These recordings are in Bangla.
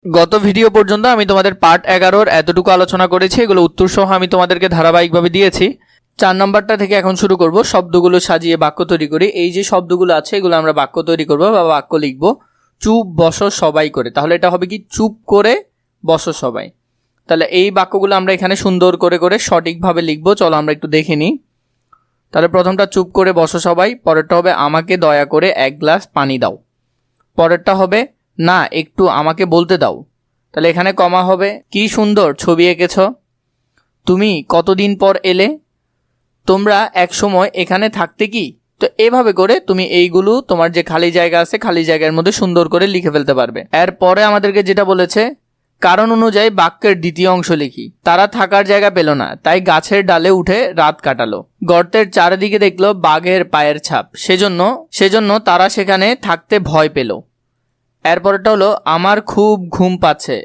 গত ভিডিও পর্যন্ত আমি তোমাদের পার্ট 11 এতটুকু আলোচনা করেছি, এগুলো উত্তর সহ আমি তোমাদেরকে ধারাবাহিকভাবে দিয়েছি। 4 নম্বরটা থেকে এখন শুরু করব। শব্দগুলো সাজিয়ে বাক্য তৈরি করি। এই যে শব্দগুলো আছে এগুলো আমরা বাক্য তৈরি করব বা বাক্য লিখব। চুপ বসো সবাই করে, তাহলে এটা হবে কি চুপ করে বসো সবাই। তাহলে এই বাক্যগুলো আমরা এখানে সুন্দর করে করে সঠিকভাবে লিখব। চলো আমরা একটু দেখে নিই। তাহলে প্রথমটা চুপ করে বসো সবাই, পরেরটা হবে আমাকে দয়া করে 1 গ্লাস পানি দাও, পরেরটা হবে না একটু আমাকে বলতে দাও। তাহলে এখানে কমা হবে, কি সুন্দর ছবি এঁকেছ, তুমি কতদিন পর এলে, তোমরা এক সময় এখানে থাকতে কি। তো এভাবে করে তুমি এইগুলো তোমার যে খালি জায়গা আছে খালি জায়গার মধ্যে সুন্দর করে লিখে ফেলতে পারবে। এরপরে আমাদেরকে যেটা বলেছে, কারণ অনুযায়ী বাক্যের দ্বিতীয় অংশ লিখি। তারা থাকার জায়গা পেল না, তাই গাছের ডালে উঠে রাত কাটালো। গর্তের চারিদিকে দেখলো বাঘের পায়ের ছাপ, সেজন্য তারা সেখানে থাকতে ভয় পেল। এরপরটা হলো আমার খুব ঘুম পাচ্ছে,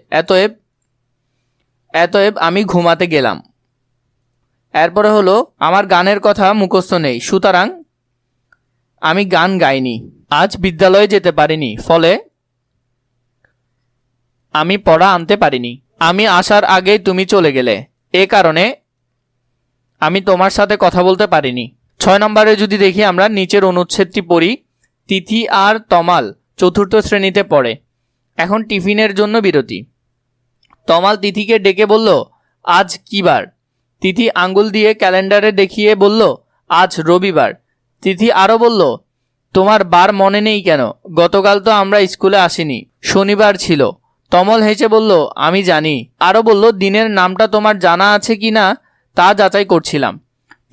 এতএব আমি ঘুমাতে গেলাম। এরপরে হলো আমার গানের কথা মুখস্থ নেই, সুতরাং আমি গান গাইনি। আজ বিদ্যালয়ে যেতে পারিনি, ফলে আমি পড়া আনতে পারিনি। আমি আসার আগেই তুমি চলে গেলে, এ কারণে আমি তোমার সাথে কথা বলতে পারিনি। 6 নম্বরে যদি দেখি আমরা নিচের অনুচ্ছেদটি পড়ি। তিথি আর তমাল 4র্থ শ্রেণীতে পড়ে, এখন টিফিনের জন্য বিরতি। তমাল তিথিকে ডেকে বলল, আজ কি বার? তিথি আঙ্গুল দিয়ে ক্যালেন্ডারে দেখিয়ে বলল, আজ রবিবার। তিথি আরও বলল, তোমার বার মনে নেই কেন? গতকাল তো আমরা স্কুলে আসিনি, শনিবার ছিল। তমল হেসে বলল, আমি জানি। আরও বলল, দিনের নামটা তোমার জানা আছে কি না তা যাচাই করছিলাম।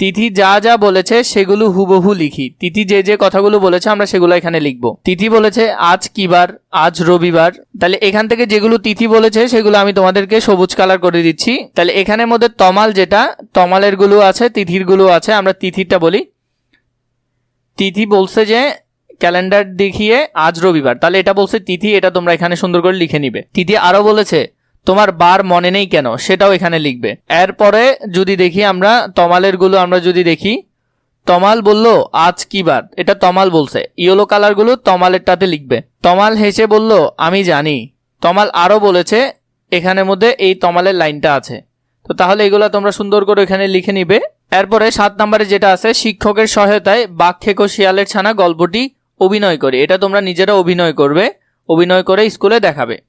তিথি যা যা বলেছে সেগুলো হুবহু লিখি। তিথি যে যে কথাগুলো বলেছে আমরা সেগুলো এখানে লিখব। তিথি বলেছে আজ কি বার, আজ রবিবার। তাহলে এখান থেকে যেগুলো তিথি বলেছে সেগুলো আমি তোমাদেরকে সবুজ কালার করে দিচ্ছি। তাহলে এখানের মধ্যে তমাল যেটা, তমালের গুলো আছে, তিথির গুলো আছে। আমরা তিথিটা বলি। তিথি বলছে যে ক্যালেন্ডার দেখিয়ে আজ রবিবার, তাহলে এটা বলছে তিথি, এটা তোমরা এখানে সুন্দর করে লিখে নিবে। তিথি আরো বলেছে তোমার বার মনে নেই কেন, সেটাও এখানে লিখবে। এরপরে যদি দেখি আমরা তমালের গুলো, আমরা যদি দেখি তমাল বলল আজ কি বার, এটা তমাল বলছে, ইয়েলো কালার গুলো তমালেরটাতে লিখবে। তমাল হেসে বলল আমি জানি। তমাল আরো বলেছে, এখানের মধ্যে এই তমালের লাইনটা আছে। তো তাহলে এগুলো তোমরা সুন্দর করে এখানে লিখে নিবে। এরপরে 7 নম্বরে যেটা আছে, শিক্ষকের সহায়তায় বাঘ খেকো শিয়ালের ছানা গল্পটি অভিনয় করে। এটা তোমরা নিজেরা অভিনয় করবে, অভিনয় করে স্কুলে দেখাবে।